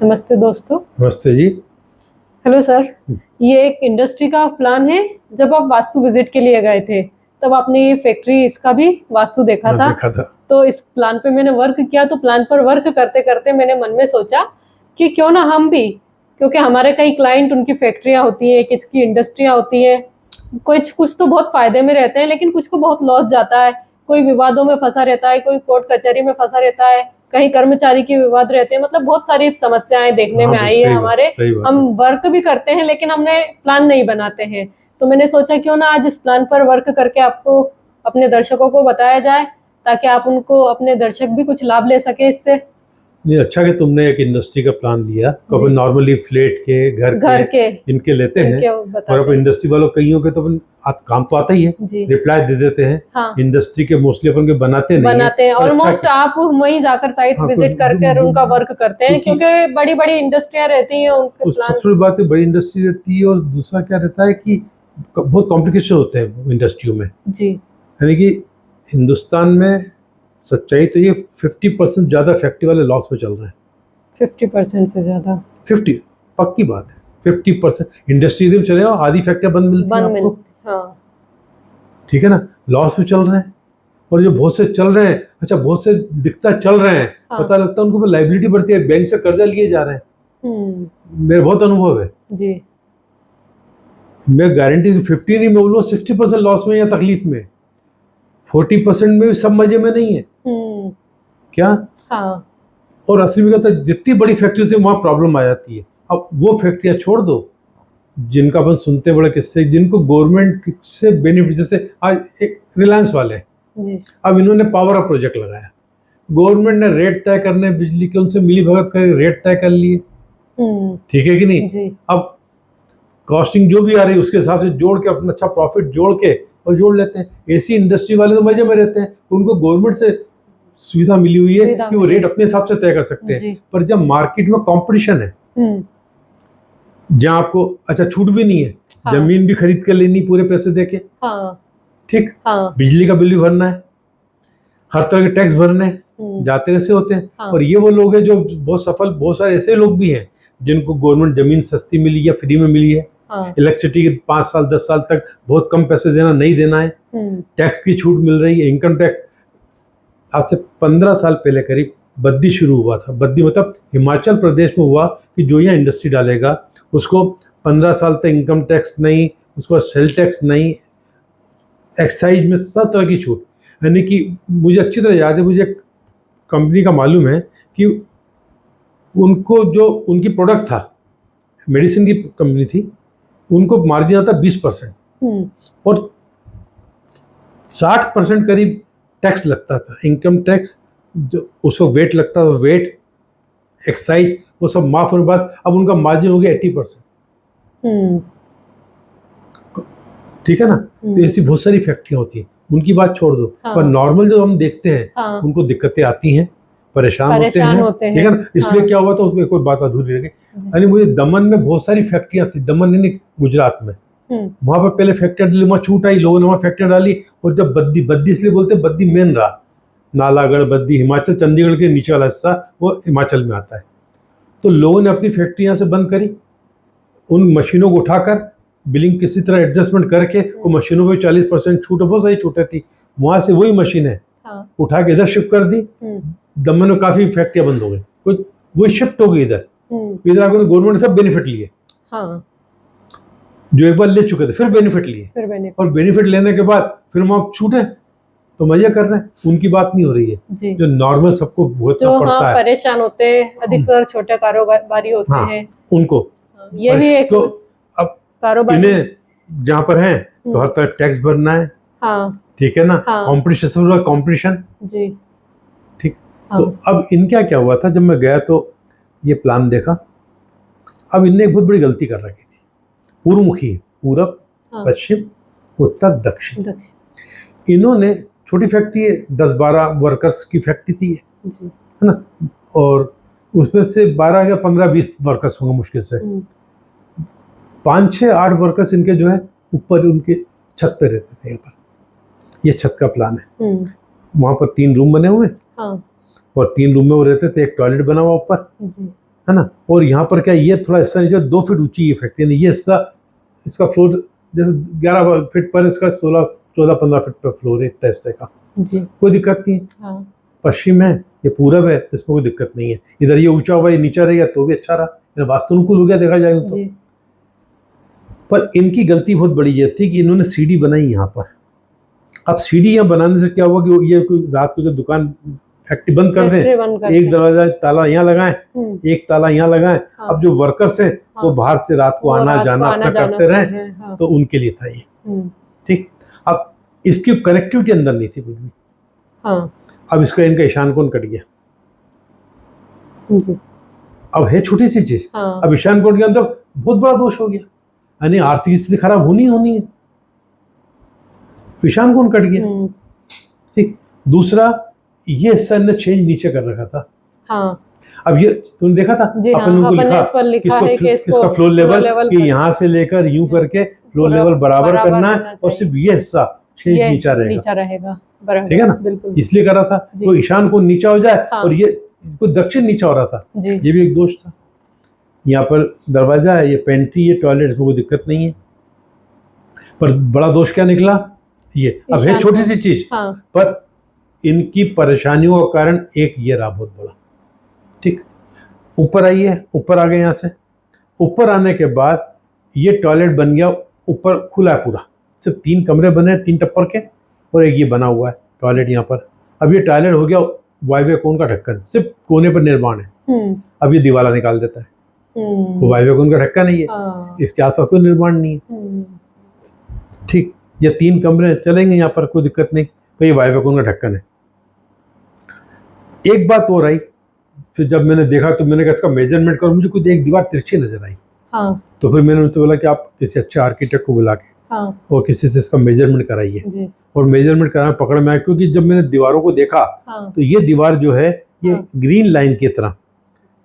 नमस्ते दोस्तों। नमस्ते जी। Hello sir. ये एक इंडस्ट्री का प्लान है। जब आप वास्तु विजिट के लिए गए थे तब आपने ये फैक्ट्री इसका भी वास्तु देखा था। तो इस प्लान पे मैंने वर्क किया। तो प्लान पर वर्क करते करते मैंने मन में सोचा कि क्यों ना हम भी, क्योंकि हमारे कई क्लाइंट उनकी फैक्ट्रियाँ होती हैं, कुछ की इंडस्ट्रियाँ होती हैं, कुछ तो बहुत फायदे में रहते हैं लेकिन कुछ को बहुत लॉस जाता है। कोई विवादों में फंसा रहता है, कोई कोर्ट कचहरी में फंसा रहता है, कहीं कर्मचारी के विवाद रहते हैं, मतलब बहुत सारी समस्याएं देखने में आई है हमारे। हम वर्क भी करते हैं लेकिन हमने प्लान नहीं बनाते हैं। तो मैंने सोचा क्यों ना आज इस प्लान पर वर्क करके आपको, अपने दर्शकों को बताया जाए, ताकि आप उनको, अपने दर्शक भी कुछ लाभ ले सके इससे। नहीं, अच्छा कि तुमने एक इंडस्ट्री का प्लान लिया। तो नॉर्मली फ्लैट के, घर के इनके लेते हैं, और अब इंडस्ट्री वालों कईयों के तो काम तो आता ही है, रिप्लाई दे देते हैं। हाँ। इंडस्ट्री के मोस्टली अपन के बनाते हैं। ऑलमोस्ट आप वहीं जाकर साइट विजिट करके उनका वर्क करते हैं, क्योंकि बड़ी बड़ी इंडस्ट्रियां रहती हैं, उनके सबसे बात है बड़ी इंडस्ट्री रहती है। और दूसरा क्या रहता है कि बहुत कॉम्प्लिकेशन होते हैं इंडस्ट्रियों में जी। यानी कि हिंदुस्तान में सच्चाई तो ये 50% ज़्यादा फैक्ट्री वाले लॉस में चल रहे हैं। 50% से ज़्यादा, 50 पक्की बात है। 50% इंडस्ट्री में चले जाओ, आधी फैक्ट्रियाँ बंद मिलती हैं आपको। हाँ। ठीक है ना, लॉस में चल रहे हैं। और जो बहुत से चल रहे हैं, अच्छा बहुत से दिखता चल रहे हैं, हाँ। पता लगता है उनको लाइबिलिटी बढ़ती है, बैंक से कर्जा लिए जा रहे हैं। मेरा बहुत अनुभव है जी। मैं गारंटी 50 नहीं, मैं बोलूँ 60% लॉस में या तकलीफ में, 40% में भी सब मजे में नहीं है क्या। हाँ। और असली में कहता है जितनी बड़ी फैक्ट्री से वहाँ प्रॉब्लम आ जाती है। अब वो फैक्ट्रियाँ छोड़ दो जिनका अपन सुनते बड़े किस्से, जिनको गवर्नमेंट से बेनिफिट, जैसे आज एक रिलायंस वाले जी। अब इन्होंने पावर अप प्रोजेक्ट लगाया, गवर्नमेंट ने रेट तय करने बिजली के, उनसे मिली भगत कर रेट तय कर लिए, ठीक है कि नहीं जी। अब कॉस्टिंग जो भी आ रही है उसके हिसाब से जोड़ के अपना अच्छा प्रॉफिट जोड़ के और जोड़ लेते हैं। ऐसी इंडस्ट्री वाले तो मजे में रहते हैं, उनको गवर्नमेंट से सुविधा मिली हुई है कि वो रेट अपने हिसाब से तय कर सकते हैं। पर जब मार्केट में कंपटीशन है, जहाँ आपको अच्छा छूट भी नहीं है, हाँ। जमीन भी खरीद कर लेनी पूरे पैसे देके, हाँ। ठीक, हाँ। बिजली का बिल भी भरना है, हर तरह के टैक्स भरने हैं, जाते ऐसे होते हैं, हाँ। और ये वो लोग हैं जो बहुत सफल, बहुत सारे ऐसे लोग भी हैं जिनको गवर्नमेंट जमीन सस्ती मिली या फ्री में मिली है, हाँ। इलेक्ट्रिसिटी के 5 साल 10 साल तक बहुत कम पैसे देना, नहीं देना है, टैक्स की छूट मिल रही है, इनकम टैक्स। आज से 15 साल पहले करीब बद्दी शुरू हुआ था। बद्दी मतलब हिमाचल प्रदेश में हुआ कि जो यहाँ इंडस्ट्री डालेगा उसको 15 साल तक इनकम टैक्स नहीं, उसको सेल टैक्स नहीं, एक्साइज में सब तरह की छूट। यानी कि मुझे अच्छी तरह याद है, मुझे कंपनी का मालूम है कि उनको जो उनकी प्रोडक्ट था, मेडिसिन की कंपनी थी, उनको मार्जिन आता 20% और 60% करीब टैक्स लगता था, इनकम टैक्स, जो उसको वेट लगता था, वेट, एक्साइज, वो सब माफ होने के बाद अब उनका मार्जिन हो गया 80%। ठीक है ना। तो ऐसी बहुत सारी फैक्ट्रियाँ होती हैं, उनकी बात छोड़ दो, हाँ। पर नॉर्मल जो हम देखते हैं, हाँ। उनको दिक्कतें आती हैं, परेशान होते हैं, ठीक है ना। इसलिए हाँ। क्या हुआ था, उसमें कोई बात अधूरी रह गई। यानी मुझे दमन में बहुत सारी फैक्ट्रियाँ थी, दमन यानी गुजरात में, वहाँ पर पहले फैक्ट्री डाली, वहाँ छूट आई, लोगों ने वहाँ फैक्ट्री डाली। और जब बद्दी इसलिए बोलते हैं, बद्दी मेन रहा, नालागढ़ बद्दी हिमाचल, चंडीगढ़ के नीचे वाला हिस्सा वो हिमाचल में आता है। तो लोगों ने अपनी फैक्ट्री यहाँ से बंद करी, उन मशीनों को उठाकर बिलिंग किसी तरह एडजस्टमेंट करके, वो मशीनों पे 40% छूट, बहुत सारी छूटें थी, वहाँ से वही मशीन है, हाँ। उठा के इधर शिफ्ट कर दी। दमन में काफ़ी फैक्ट्रियाँ बंद हो गई, कुछ वही शिफ्ट हो गई इधर आकर गवर्नमेंट ने सब बेनिफिट लिए, हाँ। जो एक बार ले चुके थे फिर बेनिफिट लिए, और बेनिफिट लेने के बाद फिर वहाँ छूटे तो मजे कर रहे हैं, उनकी बात नहीं हो रही है। जो नॉर्मल सबको भुगतना पड़ता है, परेशान होते हैं, अधिकतर छोटे कारोबारी होते हाँ, हैं, उनको ये भी एक तो अब इन्हें जहाँ पर है तो हर तरह टैक्स भरना है, हाँ। ठीक है ना, कॉम्पिटिशन, सब कॉम्पिटिशन जी, ठीक, हाँ। तो अब इनका क्या हुआ था, जब मैं गया तो ये प्लान देखा, अब इनने एक बहुत बड़ी गलती कर रखी थी। पूर्वमुखी, पूरब, हाँ। पश्चिम, उत्तर, दक्षिण। इन्होंने छोटी फैक्ट्री है, 10-12 वर्कर्स की फैक्ट्री थी जी, है ना, और उसमें से 12 या 15-20 वर्कर्स होंगे मुश्किल से, 5-6-8 वर्कर्स इनके जो है ऊपर उनके छत पे रहते थे। यहाँ पर ये छत का प्लान है, वहाँ पर 3 रूम बने हुए, हाँ। और 3 रूम में वो रहते थे, एक टॉयलेट बना हुआ ऊपर, है ना। और यहाँ पर क्या ये थोड़ा हिस्सा नीचे 2 फीट ऊंची ये फैक्ट्री है, ये हिस्सा इसका फ्लोर जैसे 11 फीट पर, इसका 16-14-15 फीट पर फ्लोर है इतना हिस्से का जी। कोई दिक्कत नहीं है। हाँ। पश्चिम है, ये पूरब है, तो इसमें कोई दिक्कत नहीं है। इधर ये ऊंचा हुआ, ये नीचा रहेगा तो भी अच्छा रहा, वास्तुनुकूल हो गया देखा जाए तो। जी। पर इनकी गलती बहुत बड़ी ये थी कि इन्होंने सीढ़ी बनाई यहाँ पर। अब सीढ़ी यहाँ बनाने से क्या हुआ कि ये कोई रात को जो दुकान फैक्ट्री बंद कर दें, एक दरवाजा ताला यहाँ लगाएं, एक ताला यहाँ लगाएं। हाँ। अब जो वर्कर्स हैं वो बाहर से रात को आना जाना अपना करते रहे, हाँ। तो उनके लिए था ये। ठीक। अब इसकी कनेक्टिविटी अंदर नहीं थी कुछ भी। हाँ। अब इसका इनका ईशान कोण कट गया जी। अब है छोटी सी चीज। हाँ। अब ईशान कोण के अंदर बहुत बड़ा दोष हो गया, यानी आर्थिक स्थिति खराब होनी है, ईशान कोण कट गया। ठीक। दूसरा, ये हिस्सा ने चेंज नीचे कर रखा था। हाँ। अब ये तुमने देखा था जी। अपन उनको लिखा है कि इसका फ्लोर लेवल कि यहाँ से लेकर यूं करके फ्लोर लेवल बराबर करना है, और सिर्फ ये हिस्सा चेंज नीचा रहेगा। ठीक है ना, इसलिए कर रहा था कोई ईशान कोण नीचा हो जाए। हाँ। और ये कोई दक्षिण नीचा हो रहा था जी। ये भी एक दोष था। यहाँ पर दरवाजा है, ये पेंट्री, ये टॉयलेट, इसमें कोई दिक्कत नहीं है। पर बड़ा दोष क्या निकला ये। अब है छोटी सी चीज। हाँ। पर इनकी परेशानियों का कारण एक ये रहा बहुत बड़ा। ठीक। ऊपर आइए, ऊपर आ गए, यहाँ से ऊपर आने के बाद ये टॉयलेट बन गया, ऊपर खुला है पूरा, सिर्फ 3 कमरे बने 3 टप्पर के, और एक ये बना हुआ है टॉयलेट यहाँ पर। अब ये टॉयलेट हो गया वायव्य कोण का ढक्कन, सिर्फ कोने पर निर्माण है। अब ये दीवाला निकाल देता है, वो वायव्य कोण का ढक्कन नहीं है, इसके आसपास कोई निर्माण नहीं है। ठीक। ये 3 कमरे चलेंगे यहाँ पर, कोई दिक्कत नहीं, तो ये वायव्य कोण का ढक्कन है। एक बात और आई, फिर जब मैंने देखा तो मैंने कहा इसका मेजरमेंट करो, मुझे कुछ एक दीवार तिरछी नजर आई। हाँ। तो फिर मैंने उनसे बोला कि आप किसी अच्छे आर्किटेक्ट को बुला के हाँ। और किसी से इसका मेजरमेंट कराइए। और मेजरमेंट कराना पकड़ में आया, क्योंकि जब मैंने दीवारों को देखा हाँ। तो ये दीवार जो है ये हाँ। ग्रीन लाइन की तरह,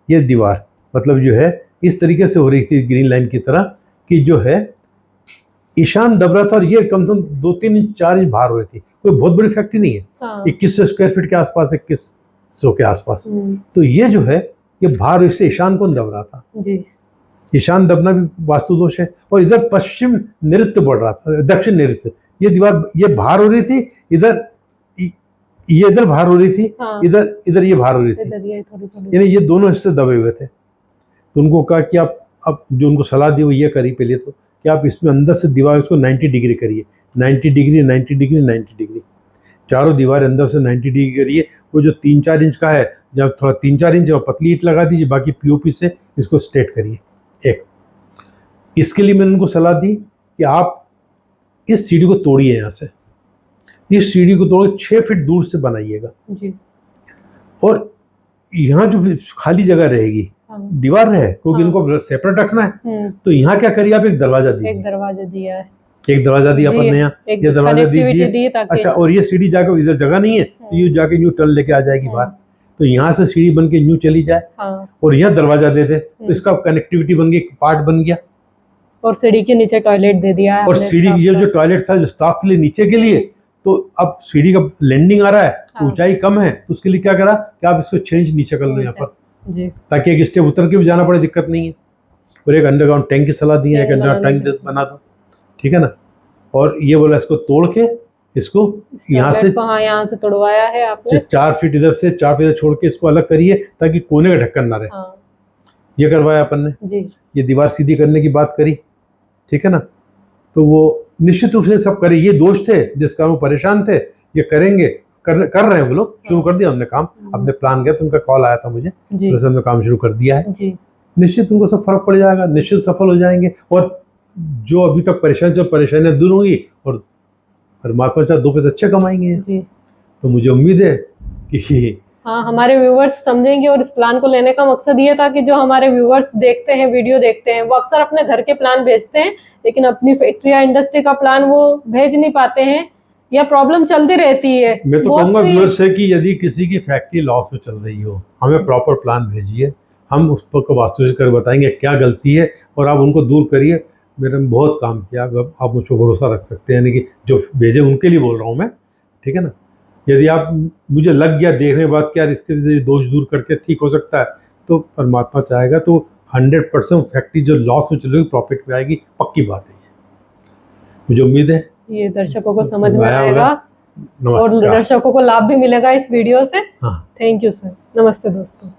ये दीवार मतलब जो है इस तरीके से हो रही थी ग्रीन लाइन की तरह, कि जो है ईशान दब रहा था, और ये कम से कम 2-3 इंच 4 इंच बाहर हो रही थी। कोई बहुत बड़ी फैक्ट्री नहीं है। हाँ। 2100 स्क्वायर फीट के आसपास, 2100 के आसपास। तो ये जो है ये बाहर, इससे ईशान कोण दब रहा था जी। ईशान दबना भी वास्तु दोष है। और इधर पश्चिम नृत्य बढ़ रहा था, दक्षिण नृत्य, ये दीवार ये बाहर हो रही थी, इधर ये इधर बाहर हो रही थी। हाँ। इधर ये बाहर हो रही थी, यानी ये दोनों हिस्से दबे हुए थे। तो उनको कहा कि आप, अब जो उनको सलाह दी वो ये करी पहले तो कि आप इसमें अंदर से दीवार उसको 90 डिग्री करिए, 90 डिग्री 90 डिग्री 90 डिग्री, चारों दीवार अंदर से 90 डिग्री करिए। वो जो 3-4 इंच का है, जब थोड़ा 3-4 इंच और पतली ईंट लगा दीजिए, बाकी पीओपी से इसको स्ट्रेट करिए। एक इसके लिए मैंने उनको सलाह दी कि आप इस सीढ़ी को तोड़िए, यहाँ से इस सीढ़ी को तोड़ 6 फीट दूर से बनाइएगा जी। और यहाँ जो खाली जगह रहेगी दीवार रहे, क्योंकि इनको सेपरेट रखना है, तो यहाँ क्या करिए आप एक दरवाजा दीजिए। एक दरवाजा दिया है, एक दरवाजा दिया अपन ने, यहाँ ये दरवाजा दीजिए। अच्छा, और ये सीढ़ी जाकर, इधर जगह नहीं है तो ये जाके यूं टर्न लेके आ जाएगी बाहर, तो यहाँ से सीढ़ी बन के यूं चली जाए और यहाँ दरवाजा दे दे, तो इसका कनेक्टिविटी बन गई, पार्ट बन गया। और सीढ़ी के नीचे टॉयलेट दे दिया है, और सीढ़ी ये जो टॉयलेट था जो स्टाफ के लिए नीचे के लिए, तो अब सीढ़ी का लैंडिंग आ रहा है, ऊंचाई कम है, तो उसके लिए क्या करा कि आप इसको चेंज नीचे कर लो यहाँ पर जी, ताकि एक स्टेप उतर के भी जाना पड़े, दिक्कत नहीं है। और एक अंडरग्राउंड टैंक की सलाह दी है, एक अंडरग्राउंड टैंक बना दो, ठीक है ना। और ये बोला इसको तोड़ के इसको यहाँ से तोड़वाया है आपने, 4 फीट इधर से 4 फीट छोड़ के इसको अलग करिए ताकि कोने का ढक्कन ना रहे। ये करवाया अपन ने जी। ये दीवार सीधी करने की बात करी, ठीक है ना। तो वो निश्चित रूप से सब करे, ये दोष थे जिस कारण वो परेशान थे, ये करेंगे, कर रहे हैं वो लोग, शुरू कर दिया हमने काम, अपने प्लान गया तो उनका कॉल आया था मुझे, तो हमने काम शुरू कर दिया है जी। निश्चित उनको सब फर्क पड़ जाएगा, निश्चित सफल हो जाएंगे, और जो अभी तक परेशानियां दूर होंगी, और परमात्मा चाहे 2 पैसे अच्छे कमाएंगे जी। तो मुझे उम्मीद है कि हाँ, हमारे व्यूवर्स समझेंगे। और इस प्लान को लेने का मकसद ये था कि जो हमारे व्यूवर्स देखते हैं, वीडियो देखते हैं, वो अक्सर अपने घर के प्लान भेजते हैं, लेकिन अपनी फैक्ट्री या इंडस्ट्री का प्लान वो भेज नहीं पाते हैं, या प्रॉब्लम चलती रहती है। मैं तो कहूँगा व्यूअर्स से कि यदि किसी की फैक्ट्री लॉस में चल रही हो, हमें प्रॉपर प्लान भेजिए, हम उस पर वास्तु कर बताएंगे क्या गलती है और आप उनको दूर करिए। मेरे में बहुत काम किया, आप मुझ पर भरोसा रख सकते हैं, यानी कि जो भेजे उनके लिए बोल रहा हूँ मैं, ठीक है ना। यदि आप मुझे लग गया देखने के बाद कि यार इसके वजह से दोष दूर करके ठीक हो सकता है, तो परमात्मा चाहेगा तो 100% फैक्ट्री जो लॉस में चलेगी प्रॉफिट में आएगी, पक्की बात है ये। मुझे उम्मीद है ये दर्शकों को समझ में आया आएगा होगा। और नमस्कार। दर्शकों को लाभ भी मिलेगा इस वीडियो से। हाँ। Thank you sir. नमस्ते दोस्तों।